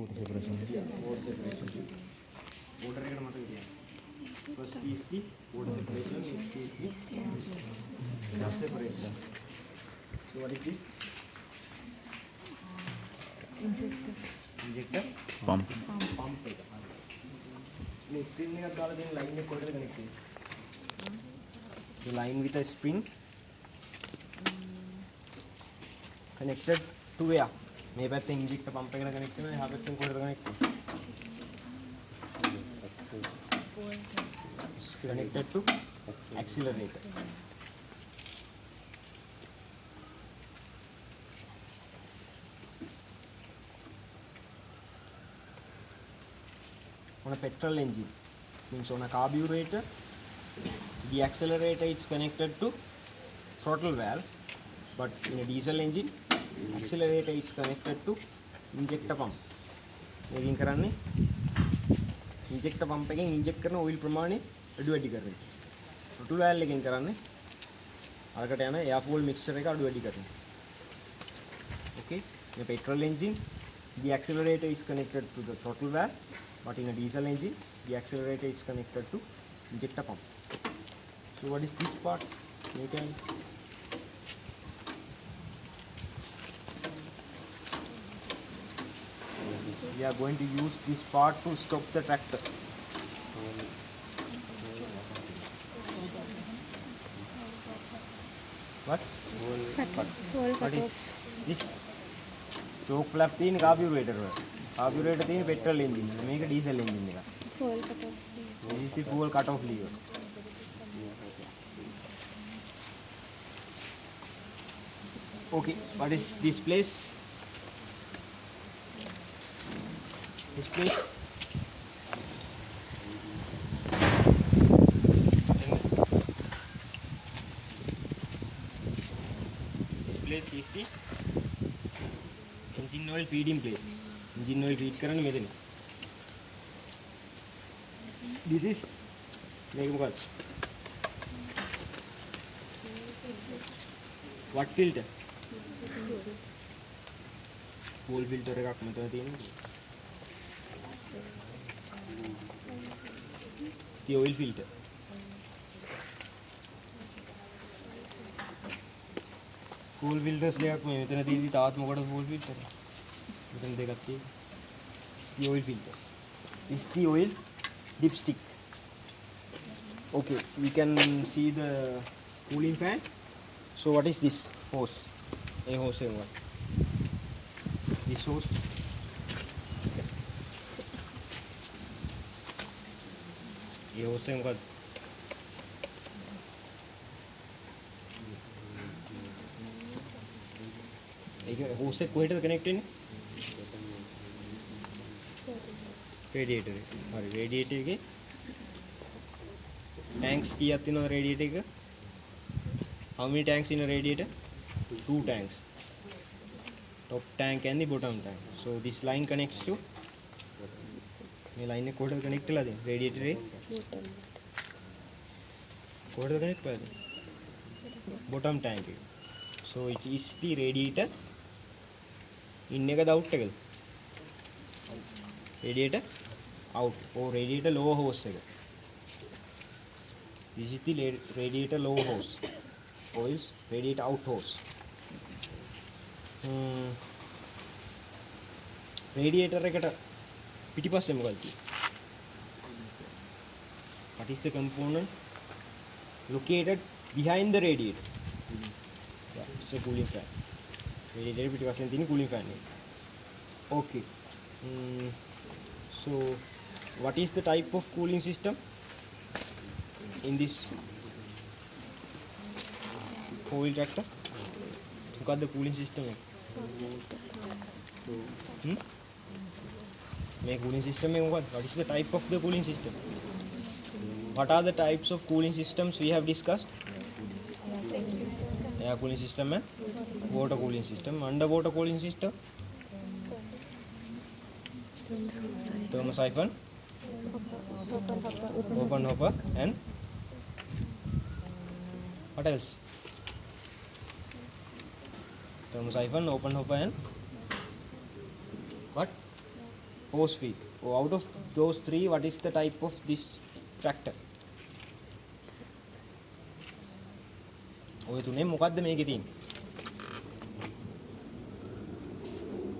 water separation. Yeah, water separation. Water එක මතක තියාගන්න. First is the water separation, next is the gas separation. So what is this? Injector Pump. pump එක. මේ spring එකක් දාලා තියෙන line එක කොහෙද connect වෙන්නේ? The line with a spring connected to where? මේ පැත්තෙන් injector pump එකට connect වෙනවා. එහා පැත්තෙන් කොහෙද connect වෙන්නේ? Connected to accelerator. On a petrol engine, means on a carburetor, the accelerator is connected to throttle valve, but in a diesel engine, accelerator is connected to injector pump. මේකෙන් කරන්නේ injector pump එකෙන් inject කරන oil ප්‍රමාණය අඩු වැඩි කරන එක. throttle valve එකෙන් කරන්නේ අරකට යන air fuel mixture එක අඩු වැඩි කරන එක. Okay, in a petrol engine, the accelerator is connected to the throttle valve, but in a diesel engine, the accelerator is connected to injector pump. So what is this part? You can we are going to use this part to stop the tractor. What? What is this? Choke flap තියෙන carburetor වල. Carburetor තියෙන petrol engine. මේක diesel engine එක. Fuel cut off. This is the fuel cut off lever. Okay, what is this place? This place? This place is the engine oil feeding place. Engine oil feed කරන්නේ මෙතන. This is මේක මොකක්ද? What filter? Fuel filter එකක් මෙතන තියෙනවා. It's the oil filter. Fuel filters දෙකක් මේ මෙතන තියෙදි තාත් මොකටද fuel filter? මෙතන දෙකක් තියෙනවා. The oil filter. This is the oil dipstick. Okay, we can see the cooling fan. So what is this hose? A hose එක what? This hose. ये hose එක මොකක්ද? ඒක hose එක කොහෙටද connect වෙන්නේ? radiator එක. හරි radiator එකේ tanks කීයක් තියෙනවද radiator එක? How many tanks in a radiator? 2 tanks. Top tank and the bottom tank. So this line connects to මේ line එක කොහෙද connect වෙලා තියෙන්නේ? radiator එකේ කොහෙද connect වෙලා තියෙන්නේ? bottom tank එක. So it is the radiator in එකද out එකද? radiator out or radiator lower hose එක. This is the radiator lower hose. Oils radiator out hose. Radiator එකට පිටිපස්සේ මොකක්ද තියෙන්නේ? What is the component located behind the radiator? Yeah, it's a cooling fan. Radiator පිටිපස්සෙන් තියෙන cooling fan එක. Okay. So what is the type of cooling system in this four-wheel tractor? මොකක්ද cooling system එක? මේ cooling system එක මොකක්ද? What is the type of the cooling system? What are the types of cooling systems we have discussed? Air cooling system and water cooling system. Underwater cooling system? Thermosiphon, open hopper, and what else? Thermosiphon, open hopper, and what? force feed. Oh, out of those three, what is the type of this tractor? ඔය තුනේ මොකද්ද මේකේ තියෙන්නේ?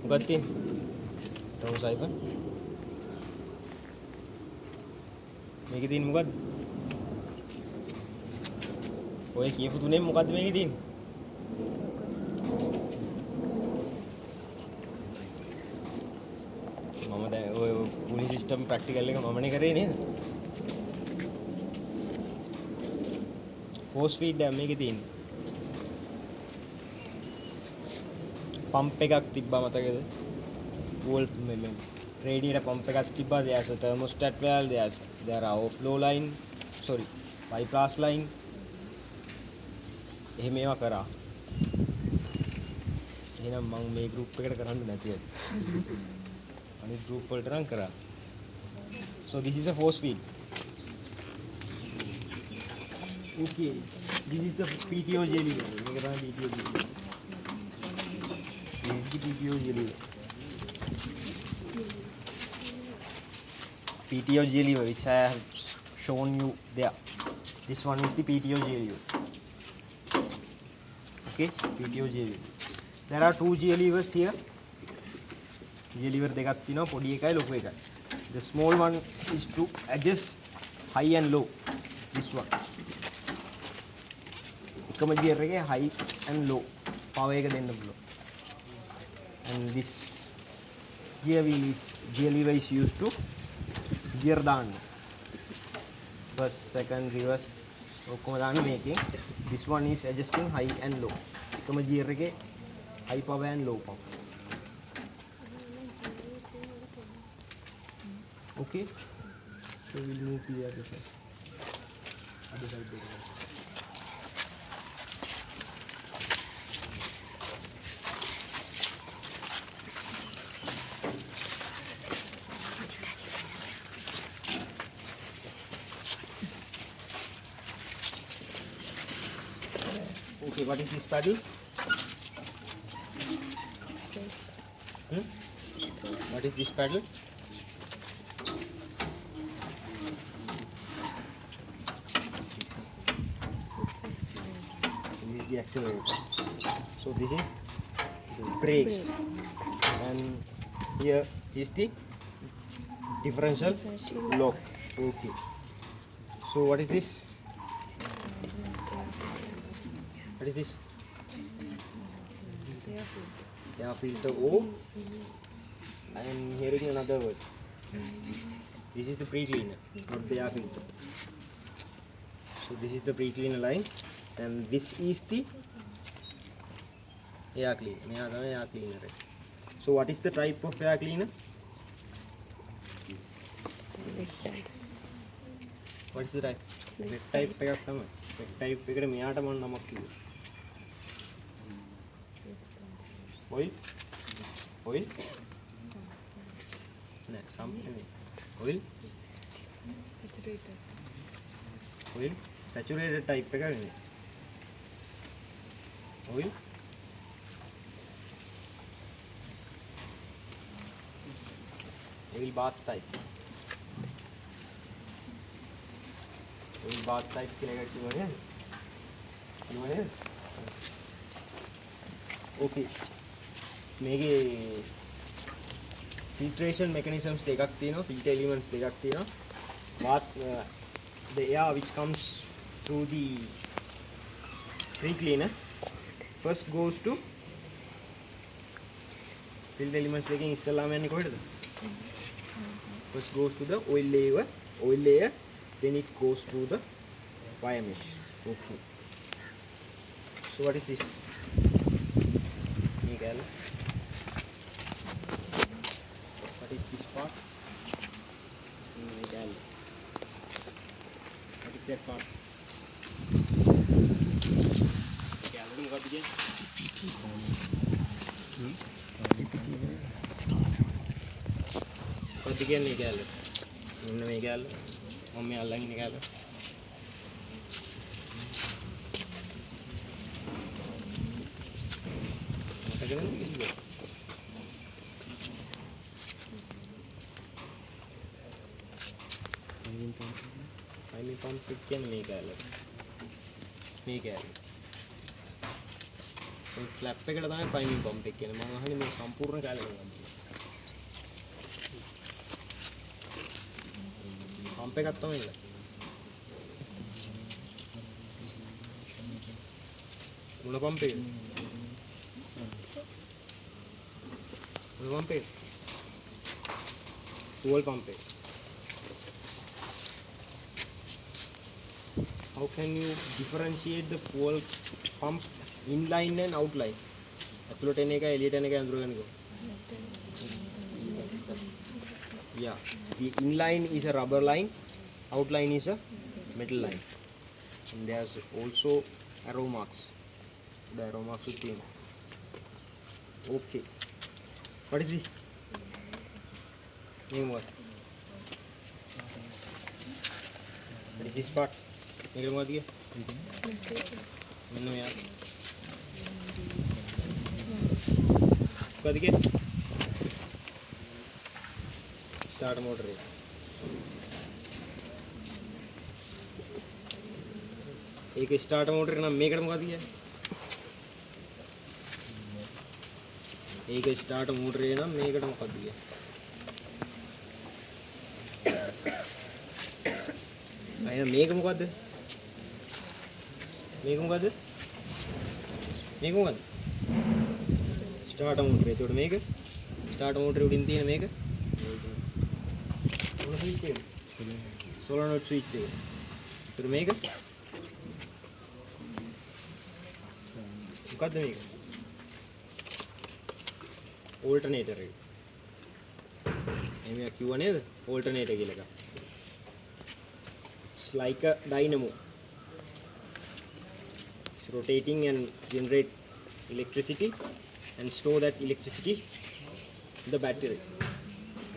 මොකක්ද තියෙන්නේ? සමු සයිපන්. මේකේ තියෙන්නේ මොකද්ද? ඔය කියපු තුනේ මොකද්ද මේකේ තියෙන්නේ? මම දැන් ඔය පුලි සිස්ටම් ප්‍රැක්ටිකල් එක මමනේ කරේ නේද? ෆෝස් ෆීඩ් එක මේකේ තියෙන්නේ. පම්ප් එකක් තිබ්බා මතකද? වෝල් රේඩියේටර් පම්ප් එකක් තිබ්බා. there's a thermostat valve, there are overflow line, sorry, bypass line. එහෙම ඒවා කරා. එහෙනම් මම මේ group එකට කරන්න නැතිද? අනිත් group වලට නම් කරා. So this is a force feed. Okay, this is the PTO jelly. මේක තමයි PTO jelly. This is the PTO jelly. PTO jelly which I have shown you there. This one is the PTO jelly. Okay, PTO jelly. There are two jellyers here. Jellywer දෙකක් තියෙනවා, පොඩි එකයි ලොකු එකයි. The small one is to adjust high and low. This one. එකම gear එකේ high and low power එක දෙන්න පුළුවන්. And this gear lever is used to gear දාන්න. First, second, reverse ඔක්කොම දාන්න මේකෙන්. This one is adjusting high and low. එකම gear එකේ high power and low power. Okay, so we'll move to the other side. Okay, what is this paddle? What is this paddle? This is the accelerator. So this is the brakes, and here is the differential lock. Okay. So what is this? What is this? Air filter O. And here is another word. This is the pre-cleaner, not the air filter. So this is the pre-cleaner line, and this is the air cleaner. Air cleaner. So what is the type of air cleaner? What is the type? Wet type එකක් තමයි. Wet type එකට මෙයාට මොන නමක් කිව්වද? Oil? No, something. Oil? Saturated type එක නෙමෙයි. Oil bath type. Oil bath type කියලා එකක් කිව්වනේ. Okay. මේකේ filtration mechanisms දෙකක් තියෙනවා, filter elements දෙකක් තියෙනවා. The air which comes through the pre-cleaner first goes to filter elements එකෙන් ඉස්සෙල්ලාම යන්නේ කොහෙටද? First goes to the oil layer, then it goes through the wire mesh. Okay. So what is this? Miguel. What is this part? Miguel. What is that part? Miguel, what again? What again, Miguel? Miguel. Mommy, I like Miguel. priming pump එක කියන්නේ මේ කැලේ. මේ කැලේ. මේ flap එකට තමයි priming pump එක කියන්නේ. මම අහන්නේ මේ සම්පූර්ණ කැලේ මොකක්ද? pump එකක් තමයි ඉන්න. මොන pump එකද? මොන pump එකද? fuel pump එක. How can you differentiate the fuel pump inline and outline? ඇතුළට එන එක එළියට එන එක අඳුරගන්නකෝ. Yeah, the inline is a rubber line, outline is a metal line, and there's also arrow marks. The arrow marks should be okay. What is this? Name what? What is this part? මේක මොකක්ද කිය? මෙන්න මෙයා. මොකක්ද කිය? Start motor එක. ඒක start motor එක නම් මේකට මොකක්ද කියන්නේ? ඒක ස්ටාර්ට් මෝටර් එක නම් මේකට මොකක්ද කියන්නේ? අයියා මේක මොකද්ද? මේක මොකද්ද? මේක මොකද්ද? Start motor. එතකොට මේක ස්ටාර්ට් මෝටරේ උඩින් තියෙන මේක මොන ස්විච් එකද? සොලනොයිඩ් ස්විච් එක. එතකොට මේක මොකද්ද මේක? ඕල්ටර්නේටර් එක. එමෙයා කිව්වා නේද? ඕල්ටර්නේටර් කියලා එකක්. It's like a dynamo. It's rotating and generate electricity and store that electricity in the battery.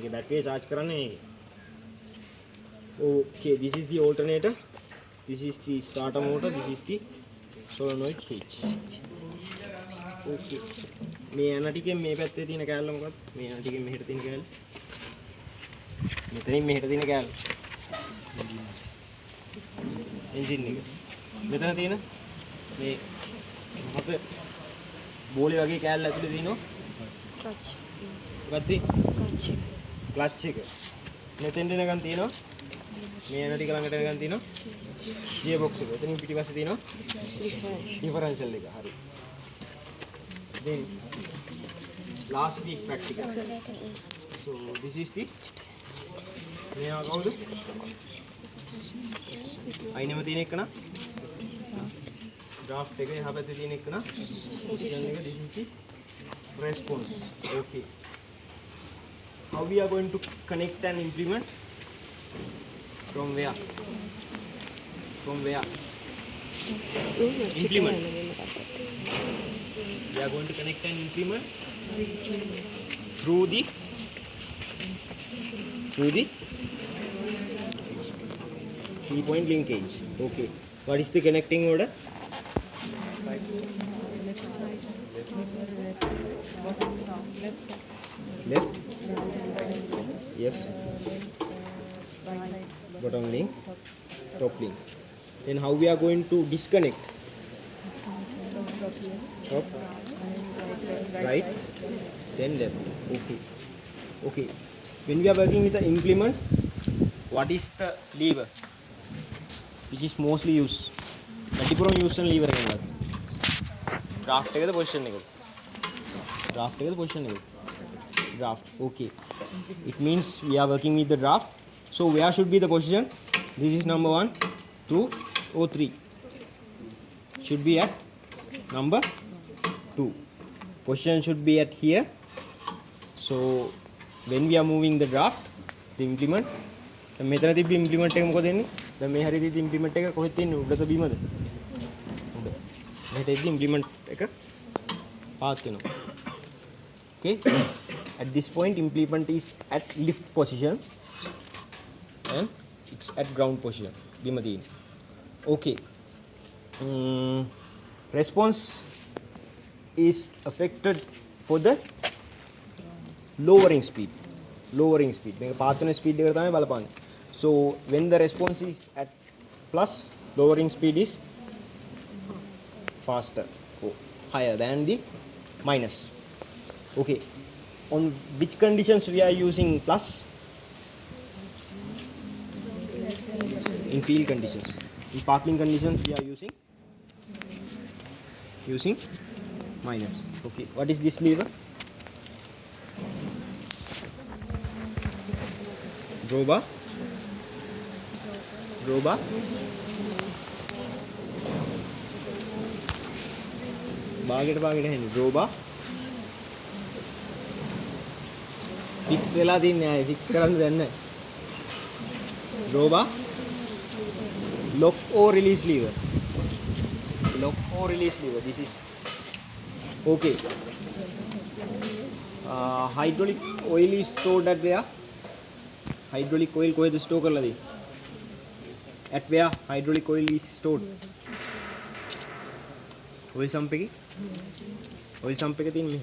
ये battery charge कराने हैं. Okay, this is the alternator. This is the starter motor. This is the solenoid switch. Okay. මේ යන ටිකෙන් මේ පැත්තේ තියෙන කෑල්ල මොකක්ද? මේ යන ටිකෙන් මෙහෙට තියෙන කෑල්ල. මෙතනින් මෙහෙට තියෙන කෑල්ල. එන්ජින් එක. මෙතන තියෙන මේ මත බෝලේ වගේ කෑල්ල ඇතුලේ තියෙනවා ක්ලච්. මොකක්ද? ක්ලච් එක. මෙතෙන් දෙනකන් තියෙනවා මේ යන ටික ළඟට එනකන් තියෙනවා ගියර් බොක්ස් එක. එතනින් පිටිපස්සේ තියෙනවා ඩිෆරන්ෂල් එක. හරි. Then last week practical. So this is the මෙයා කවුද? අයිනෙම තියෙන එක නා draft එක එහා පැත්තේ තියෙන එක නා position එක this is the response. Okay, how we are going to connect and implement? From where? Implement. We are going to connect and implement through the 3-point linkage. Okay, what is the connecting order? Left, yes, bottom link, top link. Then how we are going to disconnect? Top, right, then left. Okay, when we are working with the implement, what is the lever which is mostly used? වැඩිපුරම use කරන lever එක මොකක්ද? draft එකද position එකද? draft එකද position එකද? draft. Okay, it means we are working with the draft. So where should be the position? This is number 1, 2 or 3. Should be at number 2. Position should be at here. So when we are moving the draft, the implement, දැන් මෙතන තිබ්බ implement එක මොකද වෙන්නේ? දැන් මේ හරිය තිබ්බ implement එක කොහෙද තියෙන්නේ? උඩද බිමද? උඩ. මෙහෙට ඉද්දි implement එක පාත් වෙනවා. Okay, at this point implement is at lift position and it's at ground position. බිම තියෙන්නේ. Okay, response is affected for the lowering speed. මේක පාත් වෙන ස්පීඩ් එකට තමයි බලපාන්නේ. So when the response is at plus, lowering speed is faster or higher than the minus. Okay, on which conditions we are using plus? In field conditions. In parking conditions we are using minus. Okay, what is this lever? Drawbar. බාගෙට හෙන්නේ drawbar. fix වෙලා තින්නේ ආයේ fix කරන්න දෙන්නේ නැහැ. drawbar. Lock or release lever. This is okay. Hydraulic oil is stored at where? Hydraulic oil කොහෙද store කරලා තියෙන්නේ? At where hydraulic oil is stored? Oil sump එකේ තියෙන මෙහෙ.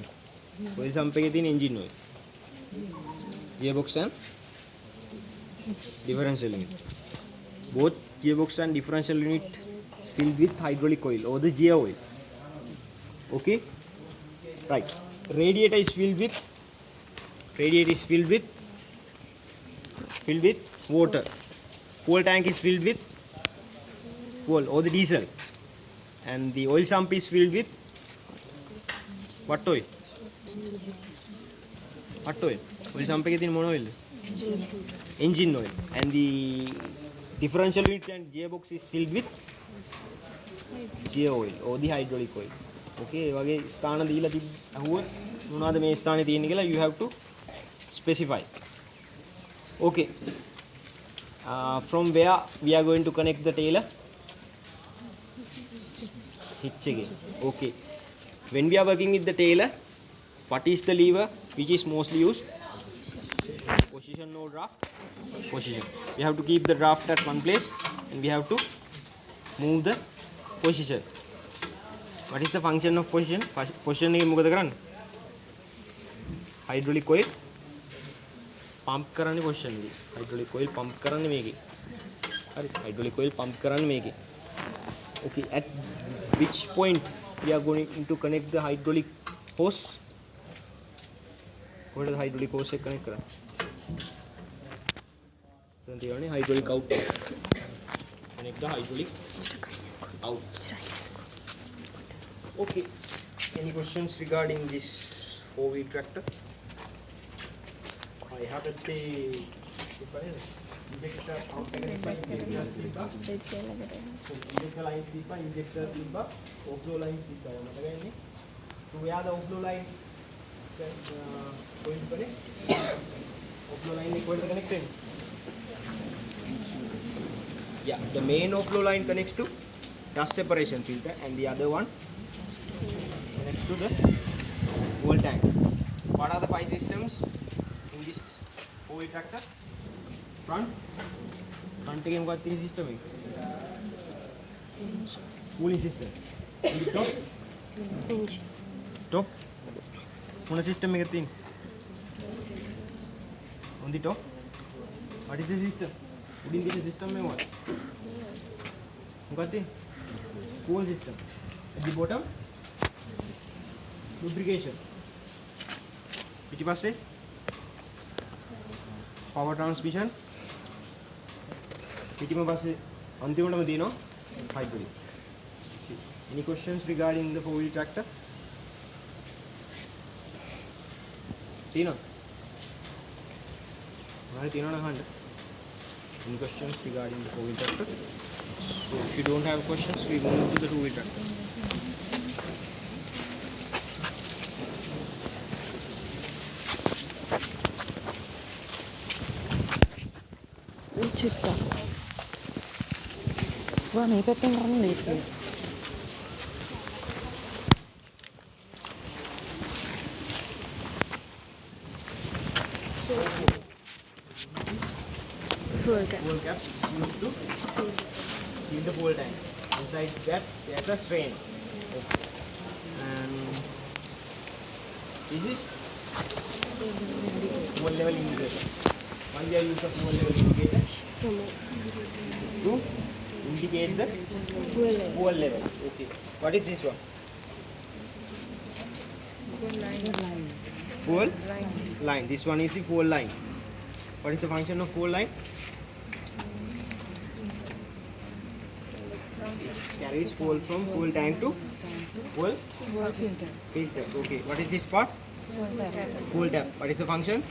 oil sump එකේ තියෙන engine oil. Gearbox and differential unit. Both gearbox and differential unit is filled with hydraulic oil or the gear oil. Okay, right. Radiator is filled with water. Fuel tank is filled with fuel or the diesel, and the oil sump is filled with what oil? Oil sump එකේ තියෙන මොන oil? Engine oil. And the differential unit and gearbox is filled with gear oil or the hydraulic oil. Okay, ඒ වගේ ස්ථාන දීලා අහුවොත් මොනවද මේ ස්ථානේ තියෙන්නේ කියලා you have to specify. Okay, from where we are going to connect the tailor? Hitch again. Okay, when we are working with the tailor, what is the lever which is mostly used? Position or draft? Position. We have to keep the draft at one place and we have to move the position. What is the function of position? Position එක මොකද කරන්නේ? Hydraulic oil pump කරන්නේ position එකේ. Hydraulic oil pump කරන්නේ මේකේ. හරි. Hydraulic oil pump කරන්නේ මේකේ. Okay, at which point we are going to connect the hydraulic hose? කොහෙද hydraulic hose එක connect කරන්නේ? දැන් තියන්නේ hydraulic out. Connect the hydraulic out. Okay, any questions regarding this 4-wheel tractor? I have the injector out injector lines තිබ්බා, injector තිබ්බා, overflow lines තිබ්බා. මතක ඉන්නේ? So where the overflow line going to connect? Overflow line is going to connect in? Yeah, the main overflow line connects to dust separation filter and the other one connects to the fuel tank. What are the 5 systems in this 4-wheel tractor? Front එකේ මොකක්ද තියෙන system එක? Cooling system. In the top? Top? මොන system එකද තියෙන්නේ? On the top? What is the system? උඩින් තියෙන system එක මොකක්ද? මොකක්ද තියෙන්නේ? Cool system. At the bottom? Lubrication. පිටිපස්සේ? Power transmission. පිටිම පස්සේ අන්තිමටම තියෙනවා hydraulic. Any questions regarding the 4-wheel tractor? තියෙනවා? හරි තියෙනවා නම් අහන්න. Any questions regarding the 4-wheel tractor? So if you don't have questions, we move to the 2-wheel tractor. චිත්ත. වා මේ පැත්තෙන් කරන්න ලේසියි. Fuel cap is used to seal the fuel tank. Inside that there's a strain. Okay. And this is fuel level indicator. One we are using fuel level indicator to indicate the fuel level. Okay. What is this one? Fuel line. This one is the fuel line. What is the function of fuel line? Carries fuel from fuel tank to fuel filter. Okay. What is this part? Fuel tap. What is the function?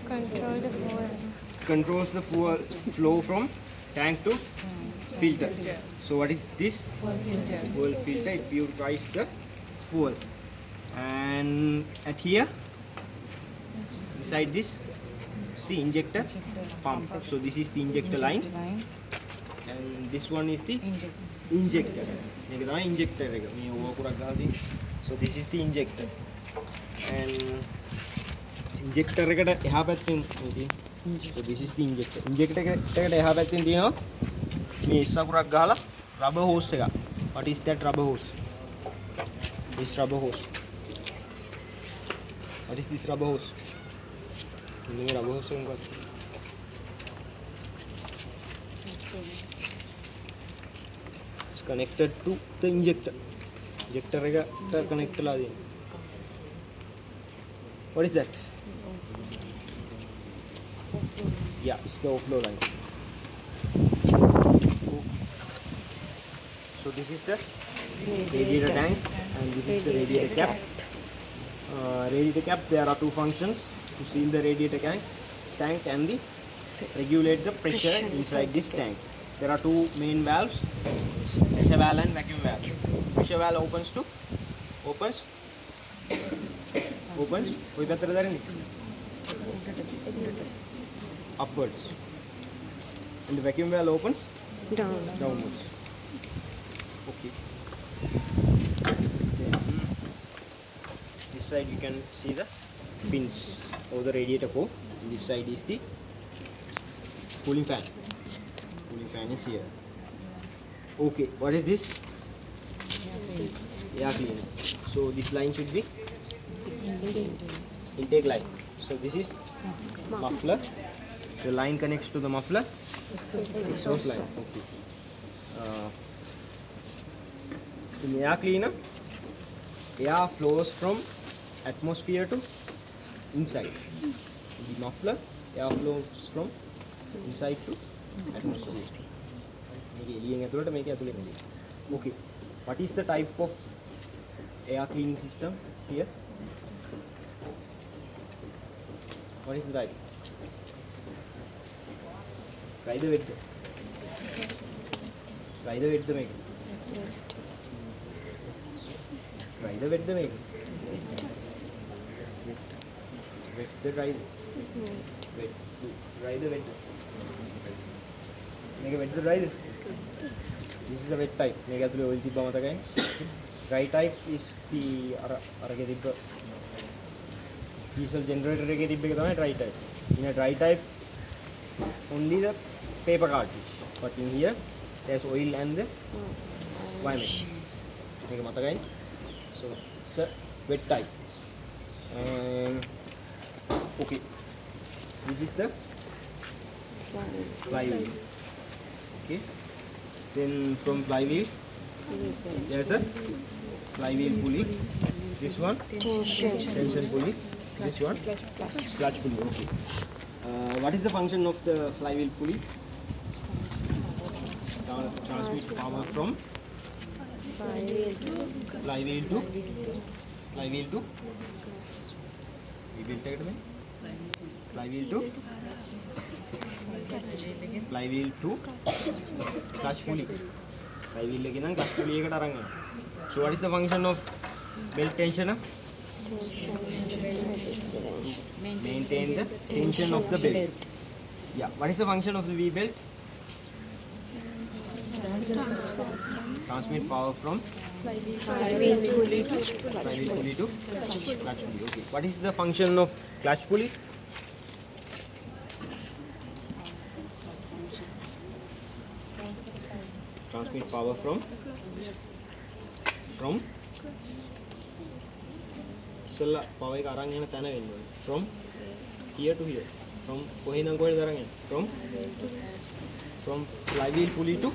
Control the fuel. Controls the fuel flow from tank to filter. So what is this? Fuel filter. It purifies the fuel. And at here, inside this is the injector pump. So this is the injector line, and this one is the injector. මේක තමයි injector එක. මේ ඕව කුරක් ගහලා තියෙන්නේ. So this is the injector. And injector එකට එහා පැත්තෙන් තියෙන්නේ. So this is the injector. Injector එකට එහා පැත්තෙන් තියෙනවා මේ ඉස්ස කුරක් ගහලා rubber hose එකක්. What is that rubber hose? This rubber hose. What is this rubber hose? Ini rubber hose yang kuat. It's connected to the injector. Injector එක connect ලා දෙන්නේ. What is that? Yeah, it's the overflow line. So this is the radiator tank, and this is the radiator cap. Radiator cap, there are two functions to seal the radiator tank and the regulate the pressure inside this tank. There are two main valves, pressure valve and vacuum valve. Pressure valve opens upwards, and the vacuum valve opens downwards. Okay. This side you can see the pins of the radiator core. This side is the cooling fan. Cooling fan is here. Okay, what is this? Air cleaner. So this line should be intake line. So this is muffler. The line connects to the muffler. Exhaust line. Okay. In the air cleaner, air flows from atmosphere to inside. The muffler, air flows from inside to atmosphere. Okay, what is the type of air cleaning system here? What is the type? Try the width. Try the width make. Try the width make. Wet the try. Wet. Try the wet. Make a wet the try. This is a wet type. Make a oil tip again. Dry type is the diesel generator dry type. In a dry type, only the paper cartridge. But in here, there's oil and the wire mesh. Make a again. So it's a wet type. And okay, this is the flywheel. Okay, then from flywheel there's a flywheel pulley. This one tension pulley. This one clutch pulley. Okay. What is the function of the flywheel pulley? Transmit power from flywheel to flywheel to clutch pulley. Flywheel lagi nang clutch pulley eකට අරන් යනවා. So what is the function of belt tensioner? Maintain the tension of the belt. Yeah. What is the function of the V belt? Transmit power from flywheel pulley to clutch pulley. Okay. What is the function of clutch pulley? Transmit power from ඉස්සෙල්ලා power එක අරන් යන තැන වෙන්න ඕනේ. From here to here. From කොහෙන්ද කොහෙද අරන් යන්නේ? From from flywheel pulley to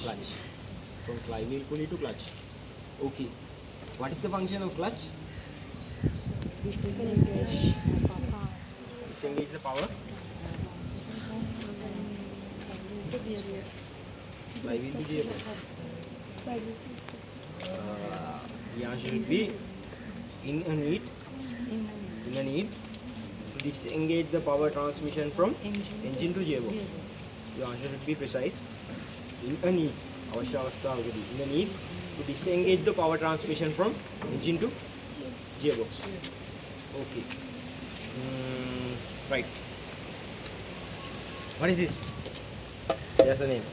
clutch. From flywheel pulley to clutch. Okay. What is the function of clutch? Disengage the power. Flywheel to gearbox. The answer should be in a need to disengage the power transmission from engine to gearbox. The answer should be precise. In a need, අවශ්‍ය අවස්ථාවකදී in a need to disengage the power transmission from engine to gearbox. Okay. Right. What is this? There's a name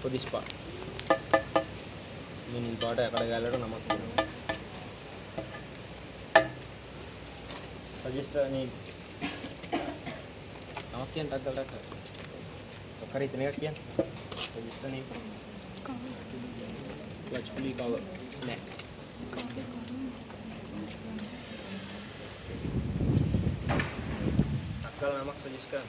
for this part. Meaning part එකකට ගාලට නමක් දෙනවා. Suggest a name. නමක් කියන්න ටක් ගාලා ටක්. ඔක්කොර ඉතන එකක් කියන්න. Suggest a name. Clutch pulley cover. Neck. ටක් ගාලා නමක් suggest කරන්න.